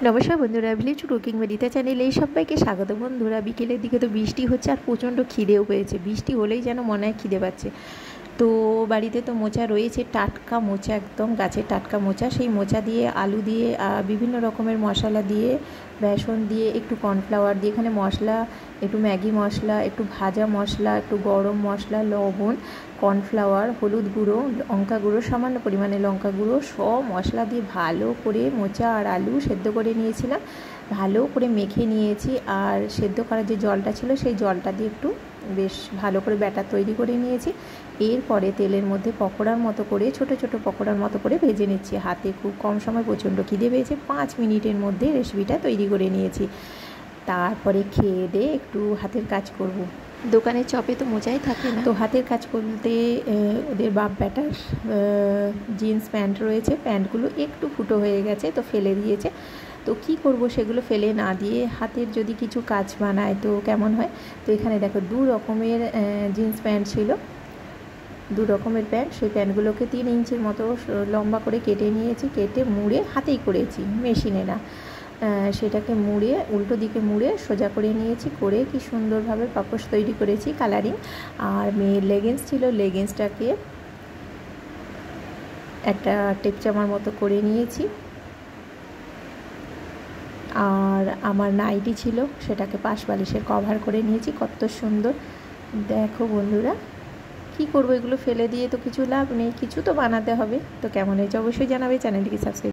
নমস্কার বন্ধুরা, village cooking বাড়িতে চ্যানেলে সবাইকে স্বাগত। বন্ধুরা, বিকেলের দিকে তো বৃষ্টি হচ্ছে আর প্রচণ্ড খিদেও পেয়েছে। বৃষ্টি হলেই যেন মনে হয় খিদে পাচ্ছে। তো বাড়িতে তো মোচা রয়েছে, টাটকা মোচা, একদম গাছের টাটকা মোচা। সেই মোচা দিয়ে আলু দিয়ে বিভিন্ন রকমের মশলা দিয়ে, বেসন দিয়ে, একটু কর্নফ্লাওয়ার দিয়ে, এখানে মশলা একটু ম্যাগি মশলা, একটু ভাজা মশলা, একটু গরম মশলা, লবণ, কর্নফ্লাওয়ার, হলুদ গুঁড়ো, লঙ্কা গুঁড়ো, সামান্য পরিমাণে লঙ্কা গুঁড়ো, সব মশলা দিয়ে ভালো করে মোচা আর আলু সেদ্ধ করে নিয়েছিলাম। ভালো করে মেখে নিয়েছি। আর সেদ্ধ করার যে জলটা ছিল সেই জলটা দিয়ে একটু বেশ ভালো করে ব্যাটার তৈরি করে নিয়েছি। এরপরে তেলের মধ্যে পকোড়ার মতো করে, ছোট ছোট পকোড়ার মতো করে ভেজে নিচ্ছি। হাতে খুব কম সময়, প্রচণ্ড খিদে পেয়েছে, 5 মিনিটের মধ্যে রেসিপিটা তৈরি করে নিয়েছি। তারপরে খেয়ে দিয়ে একটু হাতের কাজ করব। দোকানের চপে তো মোচাই থাকে না, তো হাতের কাজ করতে ওদের বাপ ব্যাটার জিন্স প্যান্ট রয়েছে, প্যান্টগুলো একটু ফুটো হয়ে গেছে, তো ফেলে দিয়েছে। তো কি করব, সেগুলো ফেলে না দিয়ে হাতের যদি কিছু কাজ বানায় তো কেমন হয়। তো এখানে দেখো 2 রকমের জিন্স প্যান্ট ছিল, 2 রকমের প্যান্ট। সেই প্যান্টগুলোকে 3 ইঞ্চির মতো লম্বা করে কেটে নিয়েছি। কেটে মুড়ে, হাতেই করেছি, মেশিনে না, সেটাকে মুড়ে, উল্টো দিকে মুড়ে সোজা করে নিয়েছি। করে কি সুন্দরভাবে পাপোশ তৈরি করেছি, কালারিং। আর মেয়ের লেগিংস ছিল, লেগিংসটাকে একটা টেপচামার মতো করে নিয়েছি। আর আমার নাইটি ছিল, সেটাকে পাশ বালিশের কভার করে নিয়েছি। কত সুন্দর দেখো বন্ধুরা। কি করব, এগুলো ফেলে দিয়ে তো কিছু লাভ নেই, কিছু তো বানাতে হবে। তো কেমন হয়েছে অবশ্যই জানাবে, চ্যানেলটিকে সাবস্ক্রাইব।